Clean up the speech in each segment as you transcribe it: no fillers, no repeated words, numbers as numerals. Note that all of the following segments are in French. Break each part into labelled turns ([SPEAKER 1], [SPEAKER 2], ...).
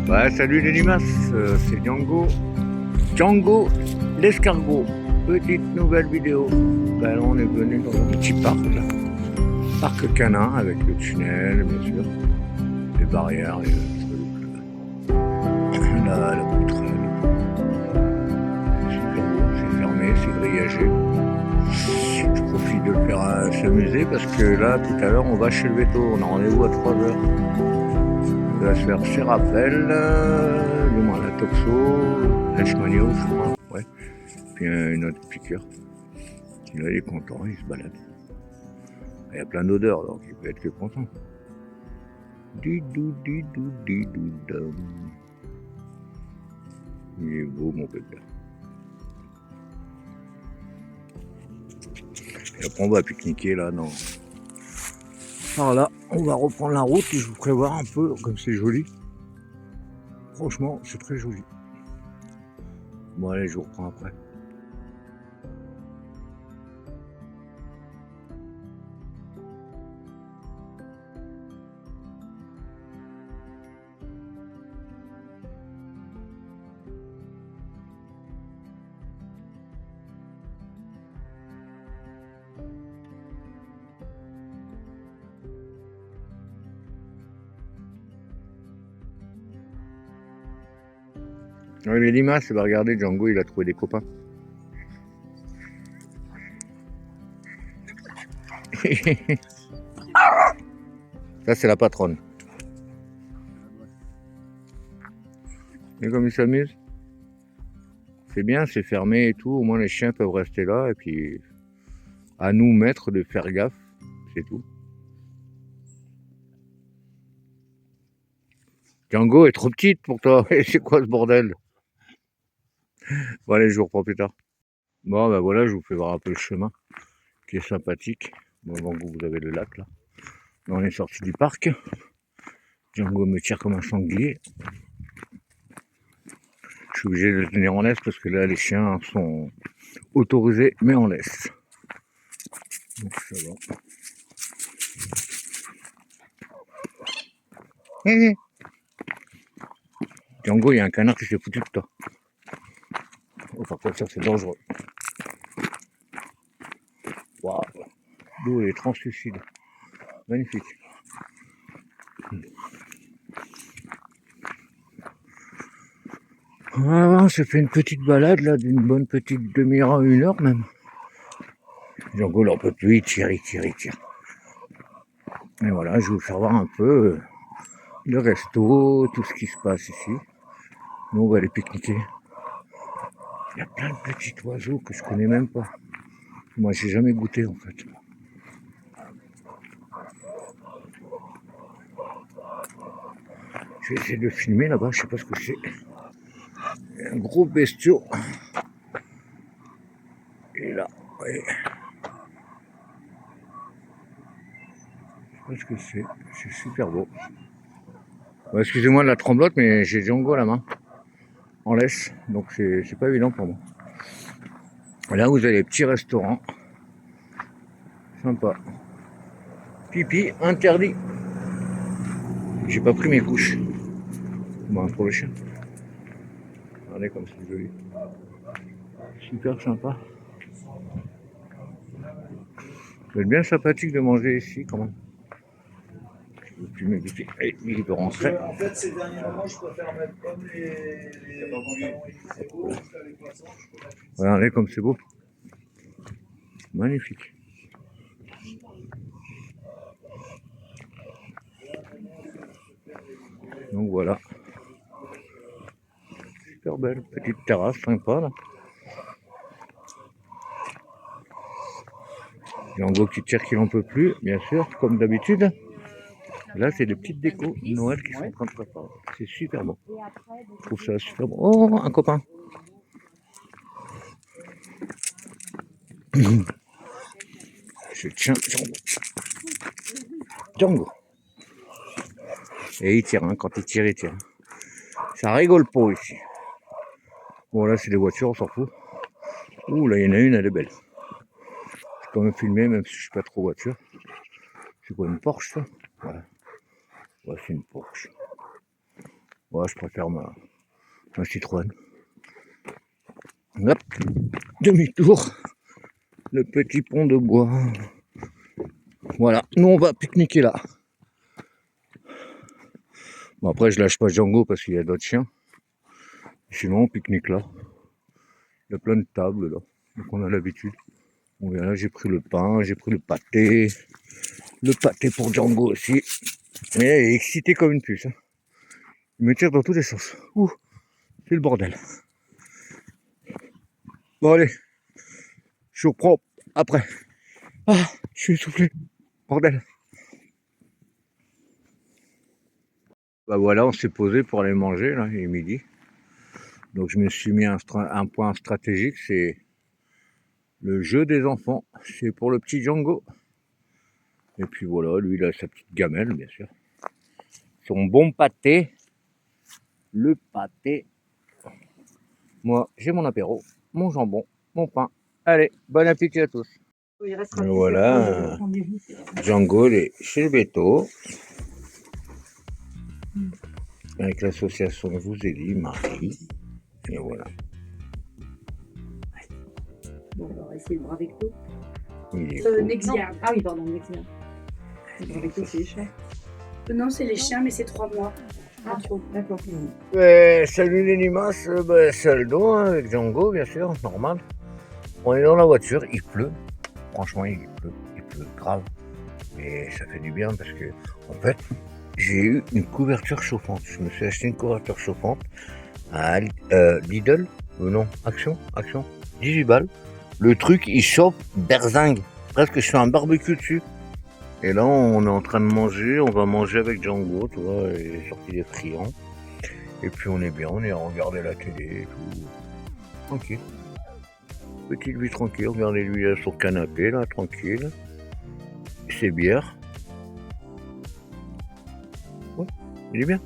[SPEAKER 1] Ouais, salut les limaces, c'est Django. Django l'escargot. Petite nouvelle vidéo. Ben là, on est venu dans un petit parc là. Parc canin avec le tunnel, bien sûr. Les barrières, les trucs. La poutrelle. Super beau, c'est fermé, c'est grillagé. Je profite de le faire s'amuser parce que là, tout à l'heure, on va chez le veto. On a rendez-vous à 3h. On va se faire ses rappels, du moins la toxo, la schmaniose, je crois, ouais. Puis une autre piqûre. Là, il est content, il se balade. Il y a plein d'odeurs, donc il peut être que content. Didou, didou, didou, dam. Il est beau, mon bébé. Et après, on va pique-niquer là, non. Alors là, on va reprendre la route et je vous ferai voir un peu comme c'est joli. Franchement, c'est très joli. Bon, allez, je vous reprends après. Ouais, les limaces, bah regardez, Django, il a trouvé des copains. Ça, c'est la patronne. Et comme ils s'amusent, c'est bien, c'est fermé et tout. Au moins, les chiens peuvent rester là. Et puis, à nous, maîtres, de faire gaffe. C'est tout. Django est trop petite pour toi. C'est quoi ce bordel? Bon, allez, je vous reprends plus tard. Bon, ben voilà, je vous fais voir un peu le chemin qui est sympathique. Bon, donc, vous avez le lac là. On est sorti du parc. Django me tire comme un sanglier. Je suis obligé de le tenir en laisse parce que là, les chiens sont autorisés, mais en laisse. Donc, ça va. Django, il y a un canard qui s'est foutu de toi. Oh, par contre, ça, c'est dangereux. Waouh, l'eau est translucide. Magnifique. Voilà, on s'est fait une petite balade là, d'une bonne petite demi-heure à 1 heure même. Django, il en peut plus, il tire. Et voilà, je vais vous faire voir un peu le resto, tout ce qui se passe ici. Nous, on va aller pique-niquer. Il y a plein de petits oiseaux que je connais même pas. Moi, j'ai jamais goûté en fait. Je vais essayer de filmer là-bas, je sais pas ce que c'est. Un gros bestiau. Et là, ouais. Je sais pas ce que c'est. C'est super beau. Bon, excusez-moi de la tremblote, mais j'ai Django à la main. En laisse, donc c'est pas évident pour moi. Là, vous avez les petits restaurants. Sympa. Pipi interdit. J'ai pas pris mes couches. Bon, pour le chien. Regardez comme c'est joli. Super sympa. C'est bien sympathique de manger ici quand même. Je veux plus m'éviter. Allez, il peut rentrer.
[SPEAKER 2] En fait, ces derniers moments, je préfère mettre comme les pantalons XO jusqu'à les poissons.
[SPEAKER 1] Regardez comme c'est beau. Magnifique. Donc voilà. Super belle petite terrasse sympa là. Django qui tire qu'il n'en peut plus, bien sûr, comme d'habitude. Là, c'est des petites décos Noël qui sont en train de préparer. C'est super bon. Je trouve ça super bon. Oh, un copain. Je tiens Django. Django. Et il tire, hein. Quand il tire, il tire. Ça rigole pas ici. Bon, là, c'est des voitures, on s'en fout. Ouh, là, il y en a une, elle est belle. Je peux quand même filmer, même si je suis pas trop voiture. C'est quoi, une Porsche, ça? Ouais. Ouais, c'est une Porsche. Ouais, je préfère ma Citroën. Hop, demi-tour, le petit pont de bois. Voilà, nous on va pique-niquer là. Bon, après, je lâche pas Django parce qu'il y a d'autres chiens. Sinon, on pique-nique là. Il y a plein de tables là, donc on a l'habitude. On vient là, j'ai pris le pain, j'ai pris le pâté. Le pâté pour Django aussi. Mais elle est excitée comme une puce. Hein. Il me tire dans tous les sens. Ouh, c'est le bordel. Bon allez, je vous reprends après. Ah, je suis essoufflé. Bordel. Bah voilà, on s'est posé pour aller manger, là, il est midi. Donc je me suis mis un point stratégique, c'est le jeu des enfants. C'est pour le petit Django. Et puis voilà, lui il a sa petite gamelle, bien sûr. Son bon pâté. Le pâté. Moi, j'ai mon apéro, mon jambon, mon pain. Allez, bon appétit à tous. Et voilà, Django, il est chez le Béto. Avec l'association, je vous ai dit, Marie. Et voilà.
[SPEAKER 3] Bon, on va essayer de braver avec
[SPEAKER 1] Il est cool.
[SPEAKER 3] Nexia. Ah oui, pardon, Nexia. Avec c'est les chiens.
[SPEAKER 4] Non, c'est les chiens, mais c'est 3 mois.
[SPEAKER 3] Ah, d'accord.
[SPEAKER 1] Salut les limaces, c'est Aldo, hein, avec Django, bien sûr, normal. On est dans la voiture, il pleut. Franchement, il pleut grave. Mais ça fait du bien parce que, en fait, j'ai eu une couverture chauffante. Je me suis acheté une couverture chauffante à Lidl, non, Action, 18 balles. Le truc, il chauffe berzingue. Presque, je fais un barbecue dessus. Et là, on est en train de manger. On va manger avec Django, tu vois, il est sorti des friands. Et puis, on est bien, on est à regarder la télé et tout. Tranquille. Petite vie tranquille, regardez-lui sur le canapé, là, tranquille. C'est bière. Ouais, il est bien.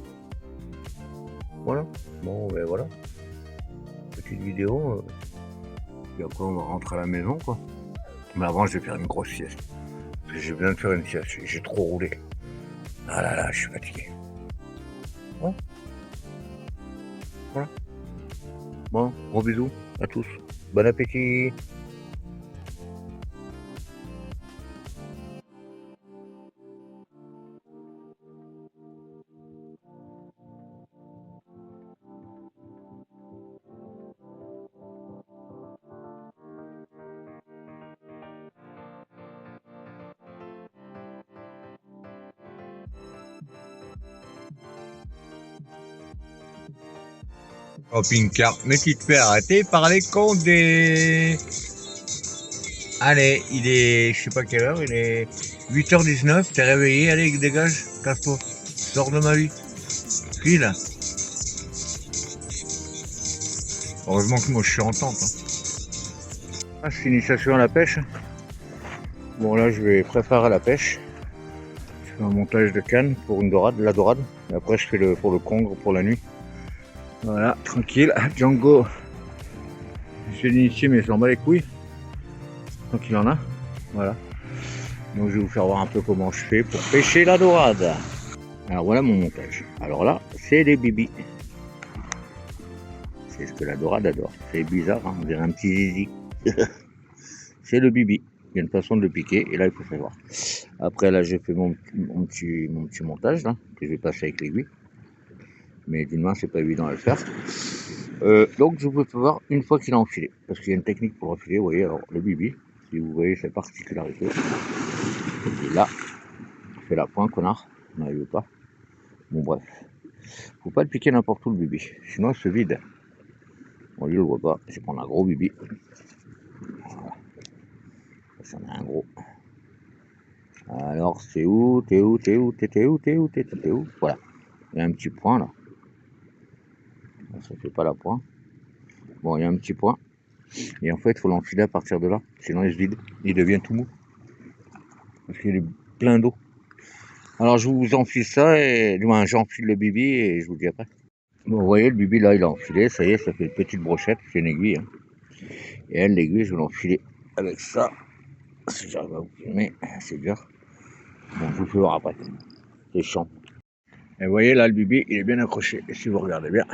[SPEAKER 1] Voilà. Bon, ben voilà. Petite vidéo. Puis après, on va rentrer à la maison, quoi. Mais avant, je vais faire une grosse sieste. Parce que j'ai besoin de faire une sieste. J'ai trop roulé. Ah là là, je suis fatigué. Bon. Voilà. Bon, gros bisous à tous. Bon appétit. Oh Pinkard, mais tu te fais arrêter par les condés. Allez, il est, je sais pas quelle heure, il est 8h19, t'es réveillé, allez, dégage, casse-toi, sors de ma vie. File. Heureusement que moi je suis en tente. Hein. Ah, c'est initiation à la pêche. Bon là, je vais préparer la pêche. Je fais un montage de canne pour une dorade, la dorade. Et après, je fais pour le congre pour la nuit. Voilà, tranquille. Django, je l'ai initié, mais je l'en bats les couilles. Donc il en a. Voilà. Donc je vais vous faire voir un peu comment je fais pour pêcher la dorade. Alors voilà mon montage. Alors là, c'est des bibis. C'est ce que la dorade adore. C'est bizarre, hein, on dirait un petit zizi. C'est le bibi. Il y a une façon de le piquer et là il faut savoir. Après là j'ai fait mon petit montage là, que je vais passer avec l'aiguille. Mais d'une main c'est pas évident à le faire. Donc je vous fais voir une fois qu'il a enfilé. Parce qu'il y a une technique pour enfiler, vous voyez, alors le bibi, si vous voyez cette particularité. Et là, c'est la pointe, connard, vous n'arrivez pas. Bon bref. Faut pas le piquer n'importe où le bibi, sinon il se vide. Bon lui il le voit pas, je vais prendre un gros bibi. Voilà. Ça en a un gros. Alors c'est où? T'es où? Voilà. Il y a un petit point là. Ça fait pas la pointe. Bon, il y a un petit point. Et en fait, il faut l'enfiler à partir de là. Sinon, il se vide. Il devient tout mou. Parce qu'il est plein d'eau. Alors, je vous enfile ça et j'enfile le bibi et je vous dis après. Bon, vous voyez, le bibi là, il a enfilé. Ça y est, ça fait une petite brochette. C'est une aiguille. Hein. Et elle, l'aiguille, je vais l'enfiler avec ça. Si j'arrive à vous filmer, c'est dur. Bon, je vous fais voir après. C'est chiant. Et vous voyez là, le bibi, il est bien accroché. Et si vous regardez bien,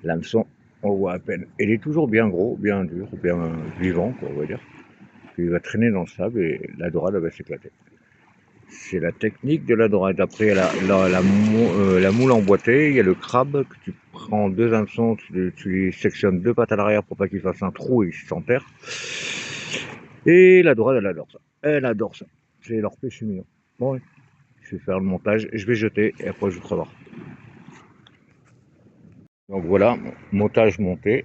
[SPEAKER 1] l'hameçon, on voit à peine. Il est toujours bien gros, bien dur, bien vivant, quoi, on va dire. Puis il va traîner dans le sable et la dorade va s'éclater. C'est la technique de la dorade. Après, il y a la moule emboîtée, il y a le crabe que tu prends 2 hameçons, tu les sectionnes 2 pattes à l'arrière pour pas qu'il fasse un trou et qu'il s'enterre. Et la dorade, elle adore ça. Elle adore ça. C'est leur péché mignon. Bon, ouais. Je vais faire le montage, je vais jeter et après je vous ferai voir. Donc voilà, montage monté.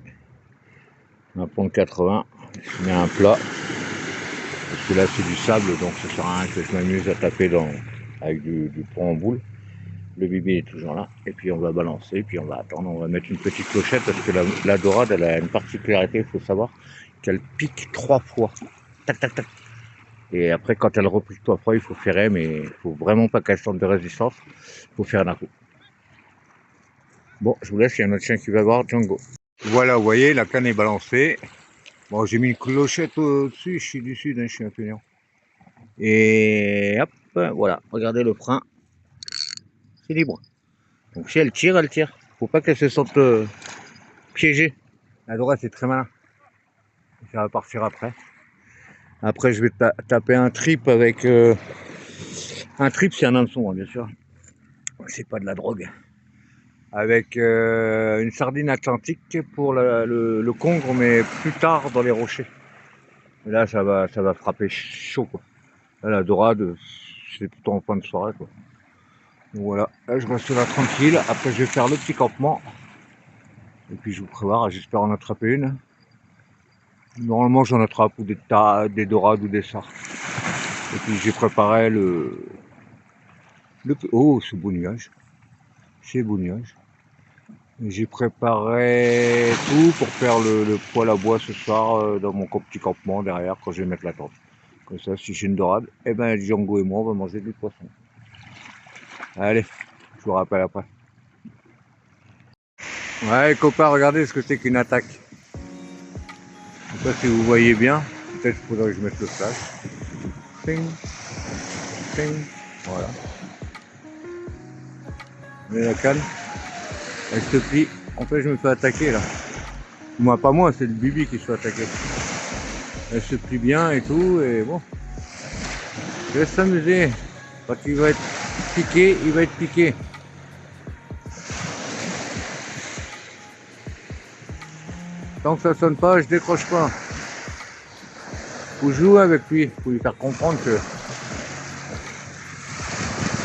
[SPEAKER 1] Un pont de 80, je mets un plat. Parce que là c'est du sable, donc ça sert à rien que je m'amuse à taper avec du pont en boule. Le bibi est toujours là. Et puis on va balancer, puis on va attendre. On va mettre une petite clochette parce que la dorade, elle a une particularité, il faut savoir qu'elle pique 3 fois. Tac, tac, tac. Et après, quand elle repique 3 fois, il faut ferrer, mais il faut vraiment pas qu'elle sente de résistance. Il faut faire d'un coup. Bon, je vous laisse, il y a un autre chien qui va voir, Django. Voilà, vous voyez, la canne est balancée. Bon, j'ai mis une clochette au-dessus, je suis du sud, hein, je suis un fainéant. Et hop, voilà, regardez le frein. C'est libre. Donc si elle tire, elle tire. Faut pas qu'elle se sente piégée. La dorade, c'est très malin. Ça va partir après. Après, je vais taper un trip avec... un trip, c'est un hameçon, hein, bien sûr. C'est pas de la drogue. Avec une sardine atlantique pour le congre, mais plus tard dans les rochers. Et là, ça va frapper chaud, quoi. Là, la dorade, c'est plutôt en fin de soirée, quoi. Donc voilà, là, je reste là tranquille. Après, je vais faire le petit campement. Et puis, je vous prévois, j'espère en attraper une. Normalement, j'en attrape ou des dorades ou des sards. Et puis, j'ai préparé oh, ce beau nuage. C'est beau nuage. J'ai préparé tout pour faire le poêle à bois ce soir dans mon petit campement derrière quand je vais mettre la tente. Comme ça, si j'ai une dorade, eh ben Django et moi on va manger du poisson. Allez, je vous rappelle après. Ouais les copains, regardez ce que c'est qu'une attaque. Je sais pas si vous voyez bien, peut-être qu'il faudrait que je mette le flash. Ping, ping, voilà. Mais la canne, elle se plie. En fait, je me fais attaquer là. Moi, pas moi, c'est le bibi qui se fait attaquer. Elle se plie bien et tout, et bon. Je laisse s'amuser. Quand il va être piqué, il va être piqué. Tant que ça sonne pas, je décroche pas. Faut jouer avec lui, faut lui faire comprendre que...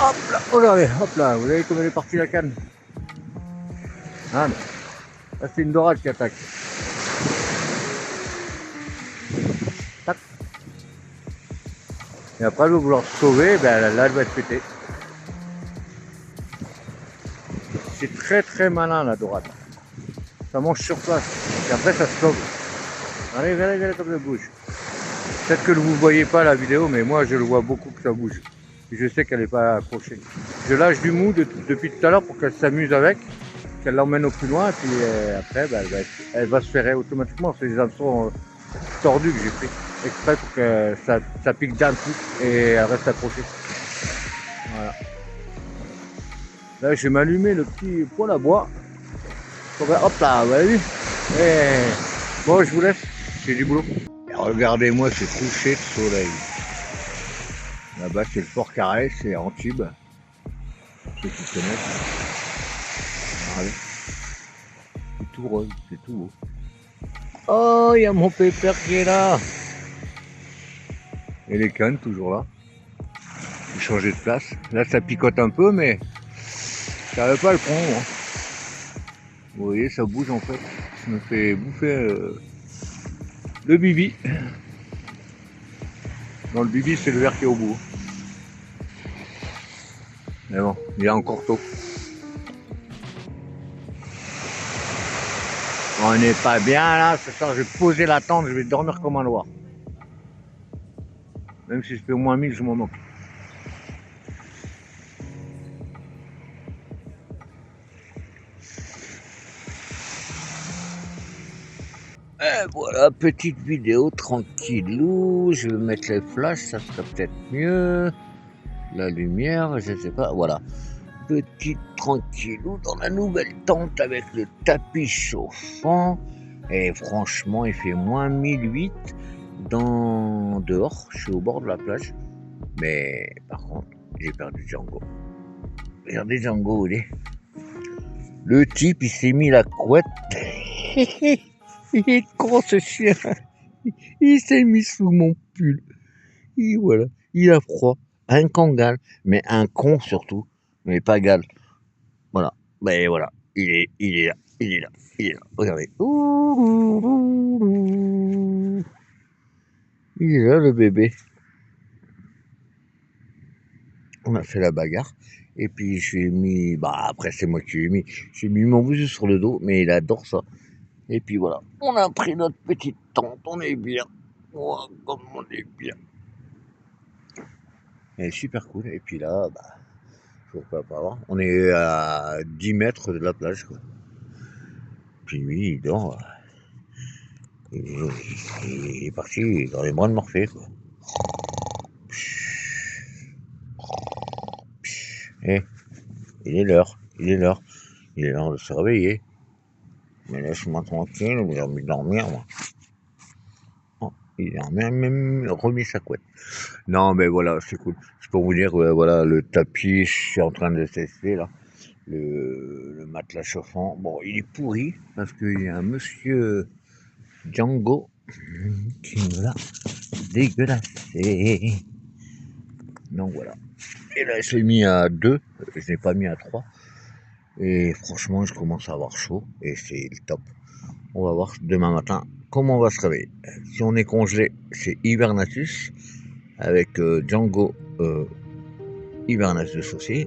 [SPEAKER 1] Hop là, regardez, hop là, vous voyez comme elle est partie la canne. Ah, là c'est une dorade qui attaque. Tac. Et après elle va vouloir se sauver, ben là elle va être pétée. C'est très très malin la dorade. Ça mange sur place. Et après ça se sauve. Allez, regardez comme ça bouge. Peut-être que vous ne voyez pas la vidéo, mais moi je le vois beaucoup que ça bouge. Et je sais qu'elle n'est pas accrochée. Je lâche du mou depuis tout à l'heure pour qu'elle s'amuse avec, qu'elle l'emmène au plus loin, et puis après ben, elle va se ferrer automatiquement. C'est des hameçons tordus que j'ai fait exprès pour que ça pique d'un coup et elle reste accrochée. Voilà. Là je vais m'allumer le petit poêle à bois. Hop là, vous avez vu? Bon, je vous laisse, j'ai du boulot. Regardez-moi ce coucher de soleil. Là-bas, c'est le Fort Carré, c'est Antibes. Ceux qui connaissent. Regardez. C'est tout rose, c'est tout beau. Oh, il y a mon pépère qui est là. Et les cannes, toujours là. J'ai changé de place. Là, ça picote un peu, mais ça ne veut pas le prendre. Hein. Vous voyez, ça bouge en fait. Ça me fait bouffer le bibi. Dans le bibi, c'est le verre qui est au bout. Mais bon, il est encore tôt. On n'est pas bien là. Ce soir, je vais poser la tente. Je vais dormir comme un loir. Même si je fais au moins 1000, je m'en occupe. Et voilà, petite vidéo tranquillou. Je vais mettre les flashs, ça serait peut-être mieux. La lumière, je sais pas, voilà. petite tranquillou dans la nouvelle tente avec le tapis chauffant. Et franchement, il fait moins 1008 dehors. Je suis au bord de la plage. Mais par contre, j'ai perdu Django. Regardez Django, où il est. Le type, il s'est mis la couette. Il est con ce chien. Il s'est mis sous mon pull. Et voilà, il a froid. Un kangal, mais un con surtout. Mais pas gal. Voilà. Ben voilà. Il est là. Il est là. Regardez. Il est là, le bébé. On a fait la bagarre. Et puis, je lui ai mis... Bah, après, c'est moi qui lui ai mis. J'ai mis mon bousu sur le dos, mais il adore ça. Et puis, voilà. On a pris notre petite tente. On est bien. Oh, comme on est bien. Elle est super cool. Et puis là, bah... Je peux pas voir. On est à 10 mètres de la plage, quoi. Puis lui, il dort. Il est parti dans les bras de Morphée, quoi. Eh, il est l'heure. Il est l'heure de se réveiller. Mais laisse-moi tranquille, j'ai envie de dormir, moi. Oh, il a même remis sa couette. Non, mais voilà, c'est cool. C'est pour vous dire, voilà, le tapis, je suis en train de tester, là. Le matelas chauffant, bon, il est pourri parce qu'il y a un monsieur Django qui me l'a dégueulassé. Donc voilà. Et là, je l'ai mis à 2, je l'ai pas mis à 3. Et franchement, je commence à avoir chaud et c'est le top. On va voir demain matin comment on va se réveiller. Si on est congelé, c'est Hibernatus avec Django Hibernatus aussi.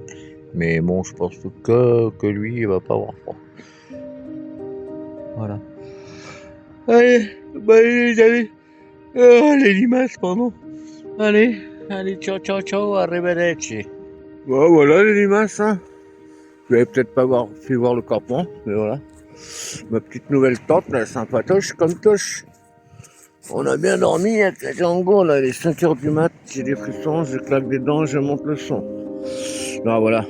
[SPEAKER 1] Mais bon, je pense que lui, il va pas avoir froid. Voilà. Allez, bah les amis. Les limaces, pardon. Allez, ciao, arrivederci. Bon, voilà les limaces, hein. Je vais peut-être pas fait voir le capon, mais voilà. Ma petite nouvelle tente, là, sympatoche comme toche. On a bien dormi avec la Django, là, il est 5h du mat, j'ai des frissons, je claque des dents, je monte le son. Non, voilà.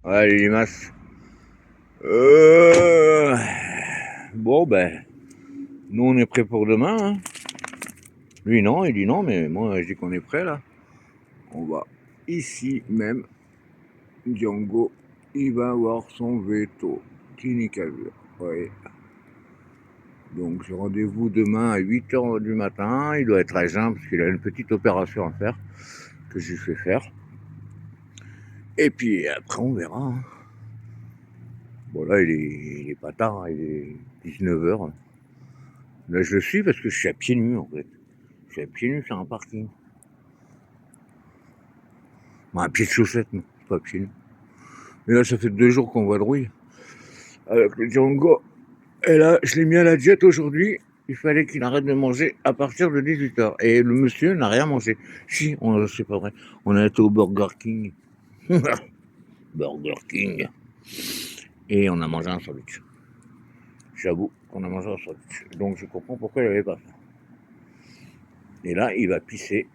[SPEAKER 1] Ouais, les limaces. Bon, ben, nous on est prêts pour demain. Hein. Lui non, il dit non, mais moi je dis qu'on est prêt là. On va ici même. Django, il va avoir son veto. Clinicavure. Oui. Donc j'ai rendez-vous demain à 8h du matin. Il doit être à jeun parce qu'il a une petite opération à faire que je lui fais faire. Et puis après on verra. Hein. Bon là il est pas tard, hein, il est 19h. Là je le suis parce que je suis à pieds nus en fait. Je suis à pieds nus sur un parking. Bon, à pied de chaussette, non, pas à pieds nus. Mais là ça fait 2 jours qu'on voit de rouille. Avec le Django. Et là je l'ai mis à la diète aujourd'hui. Il fallait qu'il arrête de manger à partir de 18h. Et le monsieur n'a rien mangé. Si, c'est pas vrai. On a été au Burger King. Burger King. Et on a mangé un sandwich. J'avoue qu'on a mangé un sandwich. Donc je comprends pourquoi il n'avait pas faim. Et là, il va pisser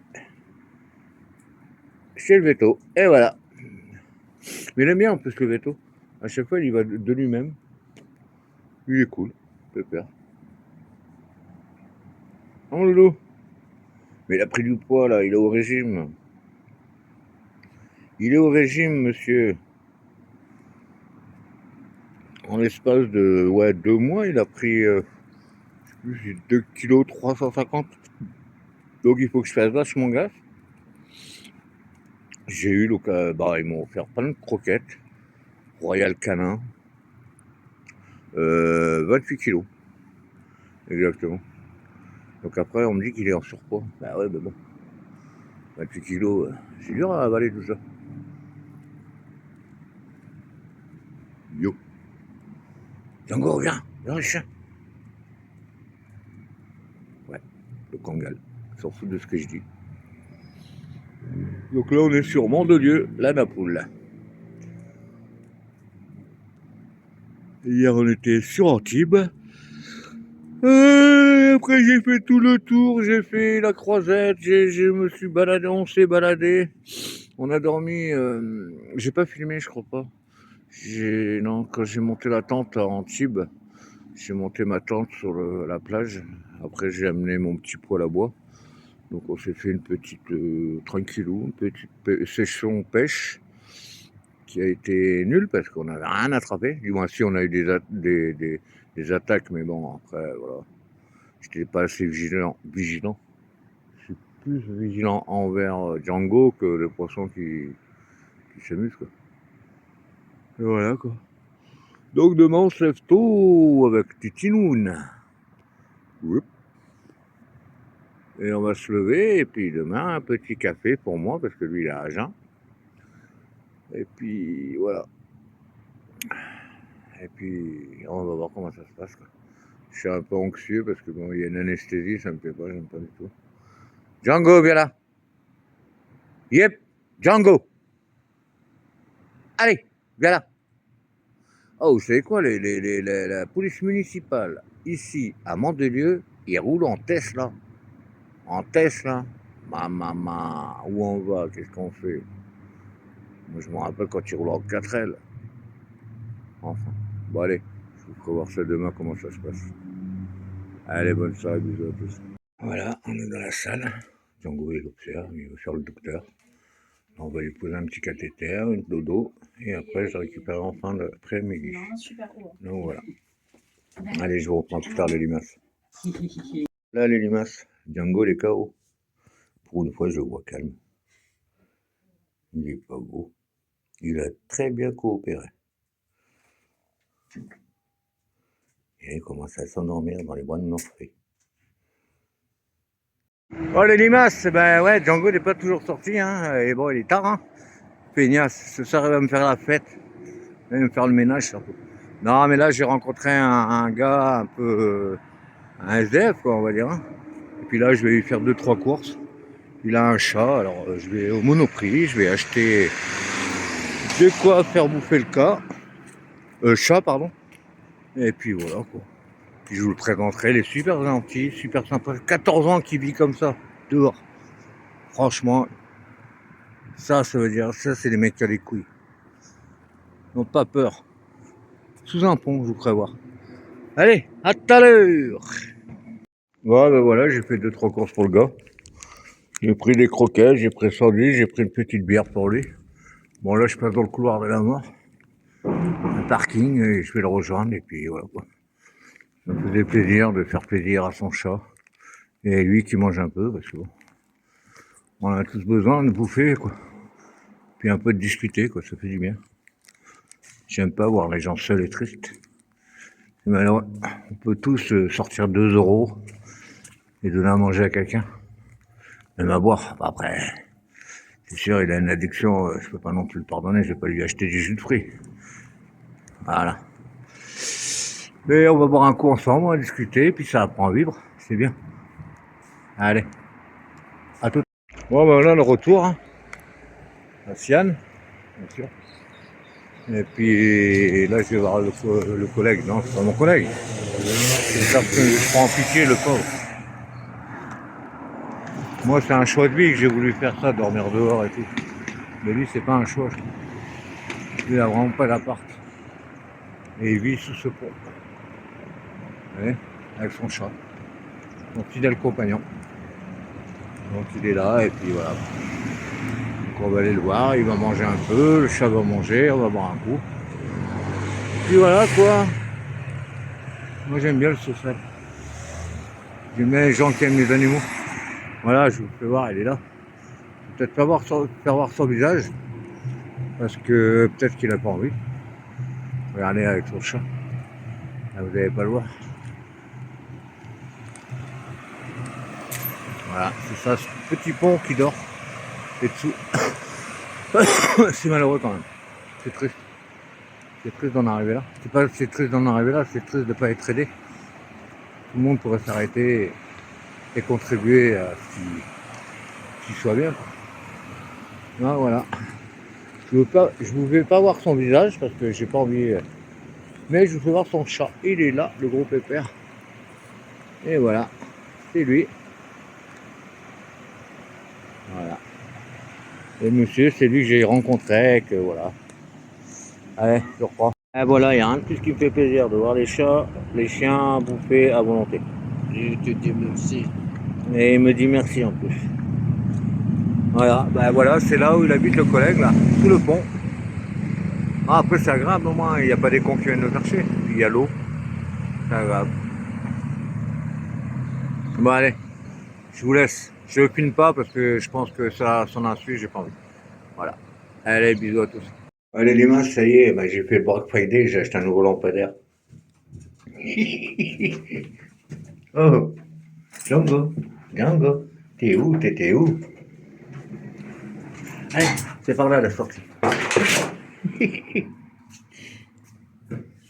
[SPEAKER 1] chez le veto. Et voilà. Mais il aime bien en plus le veto. À chaque fois, il y va de lui-même. Il est cool. Pépère. Oh loulou. Mais il a pris du poids là, il est au régime. Il est au régime, monsieur. En l'espace de 2 mois, il a pris 2 kg 350. Donc il faut que je fasse vachement gaffe. J'ai eu l'occasion, ils m'ont offert plein de croquettes. Royal Canin. 28 kilos. Exactement. Donc après, on me dit qu'il est en surpoids. Bah ouais, mais bon. 28 kilos, c'est dur à avaler tout ça. Yo. Django, viens le chien. Ouais, le Kangal. S'en fout de ce que je dis. Donc là, on est sur Mandelieu, la Napoule. Hier, on était sur Antibes. Après, j'ai fait tout le tour, j'ai fait la croisette, je me suis baladé, on s'est baladé. On a dormi, j'ai pas filmé, je crois pas. Non, quand j'ai monté la tente à Antibes, j'ai monté ma tente sur la plage. Après, j'ai amené mon petit poêle à bois. Donc, on s'est fait une petite, tranquillou, une petite session pêche qui a été nulle parce qu'on n'avait rien attrapé. Du moins, si on a eu des attaques, mais bon, après, voilà. J'étais pas assez vigilant. Je suis plus vigilant envers Django que le poisson qui s'amuse, quoi. Et voilà, quoi. Donc demain, on se lève tôt avec Titinoun. Et on va se lever, et puis demain, un petit café pour moi, parce que lui, il est à jeun. Et puis, voilà. Et puis, on va voir comment ça se passe, quoi. Je suis un peu anxieux, parce que bon, il y a une anesthésie, ça me plaît pas, j'aime pas du tout. Django, viens là. Yep, Django. Allez, viens là. Oh, vous savez quoi, la police municipale, ici, à Mandelieu, ils roulent en Tesla. En Tesla. Maman, où on va? Qu'est-ce qu'on fait? Moi, je me rappelle quand ils roulent en 4L. Enfin, bon, allez, je vous ferai voir ça demain, comment ça se passe. Allez, bonne soirée, bisous à tous. Voilà, on est dans la salle. Django, il observe, il va faire le docteur. On va lui poser un petit cathéter, une dodo, et après je récupère en fin d'après-midi. Donc voilà. Allez, je vous reprends plus tard les limaces. Là, les limaces, Django, les KO. Pour une fois, je le vois calme. Il est pas beau. Il a très bien coopéré. Et il commence à s'endormir dans les bras de Morphée. Oh, les limaces, ben ouais, Django n'est pas toujours sorti, hein. Et bon, il est tard, hein. Peignasse, ce soir il va me faire la fête. Il va me faire le ménage surtout. Non, mais là j'ai rencontré un gars un peu. Un SDF, quoi, on va dire. Hein. Et puis là, je vais lui faire 2-3 courses. Il a un chat, alors je vais au Monoprix, je vais acheter de quoi faire bouffer le chat, pardon. Et puis voilà, quoi. Puis je vous le présenterai, il est super gentil, super sympa. 14 ans qu'il vit comme ça, dehors. Franchement, ça veut dire, ça c'est les mecs qui ont les couilles. Ils n'ont pas peur. Sous un pont, je vous prévois. Allez, à tout à l'heure. Ouais, ben voilà, j'ai fait 2-3 courses pour le gars. J'ai pris des croquettes, j'ai pris son lui, j'ai pris une petite bière pour lui. Bon, là, je passe dans le couloir de la mort. Un parking, et je vais le rejoindre, et puis voilà, quoi. Ça me faisait plaisir de faire plaisir à son chat. Et lui qui mange un peu, parce que bon, on a tous besoin de bouffer, quoi. Puis un peu de discuter, quoi, ça fait du bien. J'aime pas voir les gens seuls et tristes. Mais alors, on peut tous sortir 2 euros et donner à manger à quelqu'un. Même à boire. Après, c'est sûr, il a une addiction, je peux pas non plus le pardonner, je vais pas lui acheter du jus de fruits. Voilà. Mais on va boire un coup ensemble, on va discuter, puis ça apprend à vivre, c'est bien. Allez, à tout. Bon, ben voilà le retour, hein. À Sienne, bien sûr. Et puis là, je vais voir le collègue. Non, c'est pas mon collègue. C'est parce que je prends en pitié le pauvre. Moi, c'est un choix de vie que j'ai voulu faire ça, dormir dehors et tout. Mais lui, c'est pas un choix. Lui, il a vraiment pas d'appart. Et il vit sous ce pont. Vous voyez, avec son chat. Mon fidèle compagnon. Donc il est là et puis voilà. Donc on va aller le voir, il va manger un peu, le chat va manger, on va boire un coup. Et puis voilà quoi. Moi j'aime bien le social. J'aime bien les gens qui aiment les animaux. Voilà, je vous fais voir, il est là. Peut-être faire voir son visage. Parce que peut-être qu'il n'a pas envie. Regardez avec son chat. Là, vous n'allez pas le voir. Voilà, c'est ça, ce petit pont qui dort. Et dessous. C'est malheureux quand même. C'est triste. C'est triste d'en arriver là. C'est pas c'est triste d'en arriver là, c'est triste de ne pas être aidé. Tout le monde pourrait s'arrêter et contribuer à ce qu'il soit bien. Ah, voilà. Je vous fais pas voir son visage parce que j'ai pas envie. Mais je vous fais voir son chat. Il est là, le gros pépère. Et voilà. C'est lui. Voilà. Et monsieur, c'est lui que j'ai rencontré, que voilà. Allez, je reprends. Et voilà, il n'y a rien de plus qui me fait plaisir de voir les chats, les chiens bouffer à volonté.
[SPEAKER 2] Et je te dis merci.
[SPEAKER 1] Et il me dit merci en plus. Voilà, ben voilà, c'est là où il habite le collègue, là, sous le pont. Ah, après, c'est agréable, au moins, il n'y a pas des cons qui viennent le chercher. Puis il y a l'eau. C'est agréable. Bon, allez, je vous laisse. Je ne filme pas parce que je pense que ça s'en a su, j'ai pas envie. Voilà. Allez, bisous à tous. Allez, les mains, ça y est, ben, j'ai fait le Black Friday, j'ai acheté un nouveau lampadaire. Oh, Django, Django, t'es où, t'étais où? Allez, c'est par là la sortie.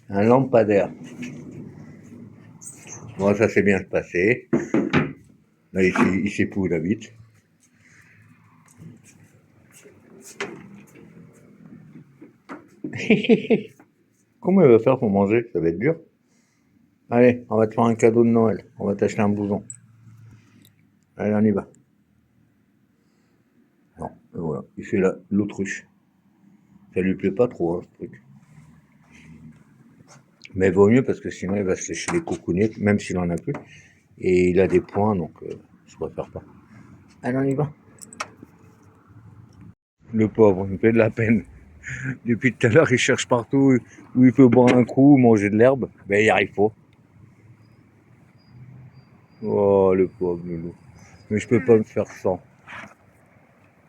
[SPEAKER 1] Un lampadaire. Bon, ça s'est bien passé. Là, il sait plus où il habite. Comment il va faire pour manger? Ça va être dur. Allez, on va te faire un cadeau de Noël. On va t'acheter un blouson. Allez, on y va. Non, voilà. Il fait l'autruche. Ça lui plaît pas trop, hein, ce truc. Mais vaut mieux parce que sinon il va se lécher les coucougnettes, même s'il en a plus. Et il a des points, donc je préfère pas. Allez, on y va. Le pauvre, il me fait de la peine. Depuis tout à l'heure, il cherche partout où il peut boire un coup, manger de l'herbe. Ben, il y arrive pas. Oh, le pauvre loulou. Mais je peux pas me faire sans.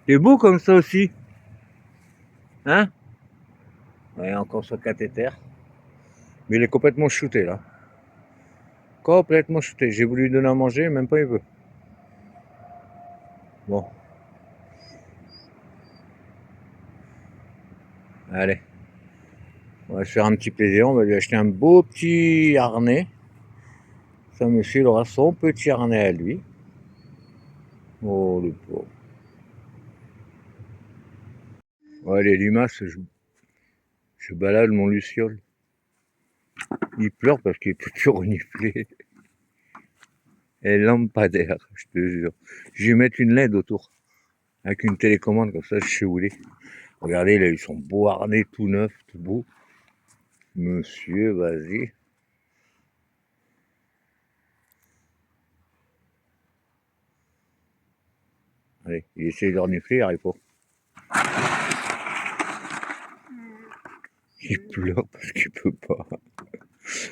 [SPEAKER 1] C'est beau comme ça aussi. Hein? Ouais, encore son cathéter. Mais il est complètement shooté là. Complètement shooté. J'ai voulu lui donner à manger, même pas il veut. Bon. Allez. On va se faire un petit plaisir. On va lui acheter un beau petit harnais. Ça, monsieur, il aura son petit harnais à lui. Oh, le pauvre. Ouais, les limaces, je balade mon luciole. Il pleure parce qu'il peut plus renifler. Et lampadaire, je te jure. Je vais mettre une LED autour. Avec une télécommande, comme ça, je sais où il est. Regardez, il a eu son beau harnais tout neuf, tout beau. Monsieur, vas-y. Allez, il essaie de renifler, il arrive pas. Il pleure parce qu'il peut pas.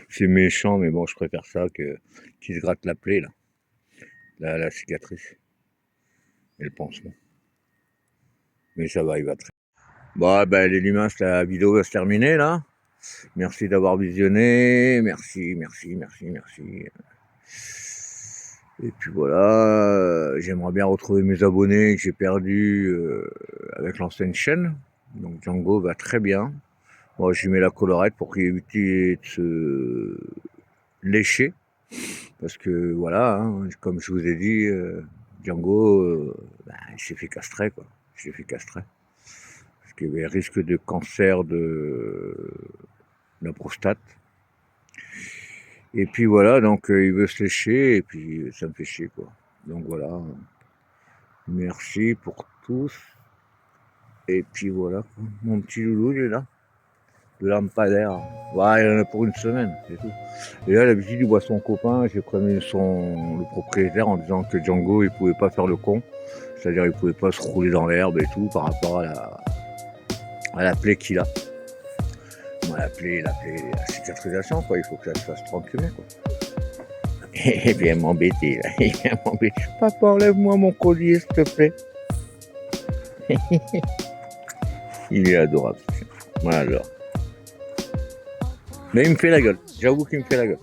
[SPEAKER 1] C'est méchant, mais bon, je préfère ça que qu'il se gratte la plaie, là. La cicatrice. Et le pansement. Mais ça va, il va très bien. Bon, ben, les humains, la vidéo va se terminer, là. Merci d'avoir visionné. Merci. Et puis voilà, j'aimerais bien retrouver mes abonnés que j'ai perdus avec l'ancienne chaîne. Donc Django va très bien. Moi, je lui mets la collerette pour qu'il évite de se lécher. Parce que voilà, hein, comme je vous ai dit, Django, il s'est fait castrer, quoi. Il s'est fait castrer. Parce qu'il y avait risque de cancer de la prostate. Et puis voilà, donc il veut se lécher, et puis ça me fait chier, quoi. Donc voilà. Merci pour tous. Et puis voilà, quoi. Mon petit loulou, il est là. Le lampadaire. Ouais, il en a pour une semaine, c'est tout. Et là, d'habitude, il voit son copain. J'ai prévenu le propriétaire en disant que Django, il pouvait pas faire le con. C'est-à-dire, il pouvait pas se rouler dans l'herbe et tout par rapport à la plaie qu'il a. Bon, la cicatrisation, quoi. Il faut que ça se fasse tranquillement, quoi. Il vient m'embêter, là. Il vient m'embêter. Papa, enlève-moi mon collier, s'il te plaît. Il est adorable. Moi, j'adore. Mais il me fait la gueule. J'avoue qu'il me fait la gueule.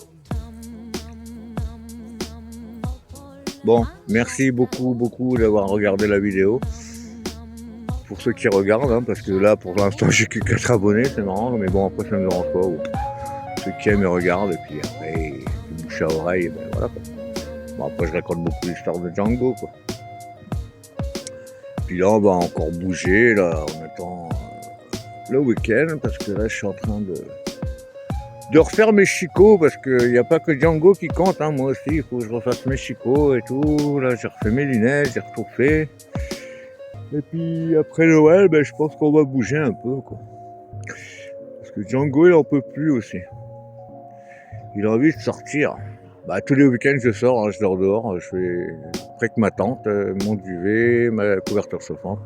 [SPEAKER 1] Bon, merci beaucoup d'avoir regardé la vidéo. Pour ceux qui regardent, hein, parce que là, pour l'instant, j'ai que 4 abonnés, c'est marrant. Mais bon, après, ça ne me dérange pas. Ouais. Ceux qui aiment, ils regardent. Et puis après, ils bouche à oreille. Et ben, voilà, quoi. Bon, après, je raconte beaucoup l'histoire de Django, quoi. Puis là, on va encore bouger. Là, on attend le week-end. Parce que là, je suis en train de refaire mes chicots, parce qu'il n'y a pas que Django qui compte, hein. Moi aussi, il faut que je refasse mes chicots et tout. Là, j'ai refait mes lunettes, j'ai tout fait. Et puis après Noël, ben, je pense qu'on va bouger un peu, quoi. Parce que Django, il en peut plus aussi. Il a envie de sortir. Bah, tous les week-ends, je sors, hein, je dors dehors. Je fais avec ma tante, mon duvet, ma couverture chauffante.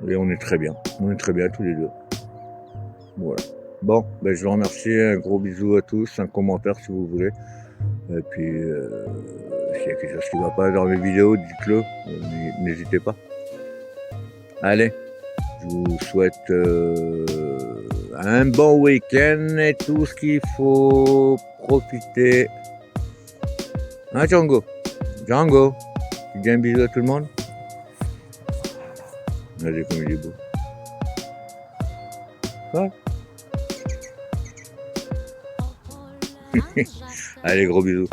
[SPEAKER 1] Et on est très bien. On est très bien tous les deux. Voilà. Bon, ben, je vous remercie. Un gros bisou à tous. Un commentaire si vous voulez. Et puis, s'il y a quelque chose qui ne va pas dans mes vidéos, dites-le. N'hésitez pas. Allez, je vous souhaite un bon week-end et tout ce qu'il faut profiter. Hein, Django? Django, tu dis un bisou à tout le monde? Regardez comme il est beau. Quoi? Allez, gros bisous.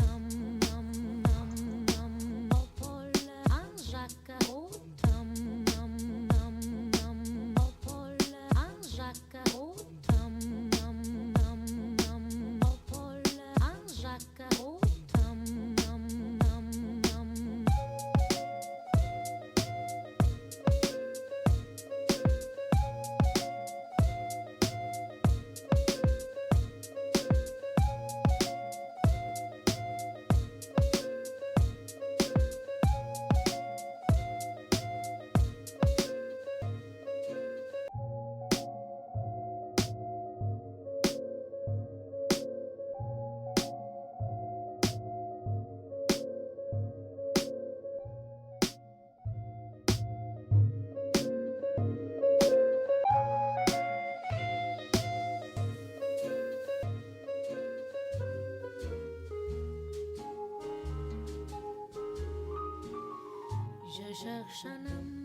[SPEAKER 5] Je cherche un homme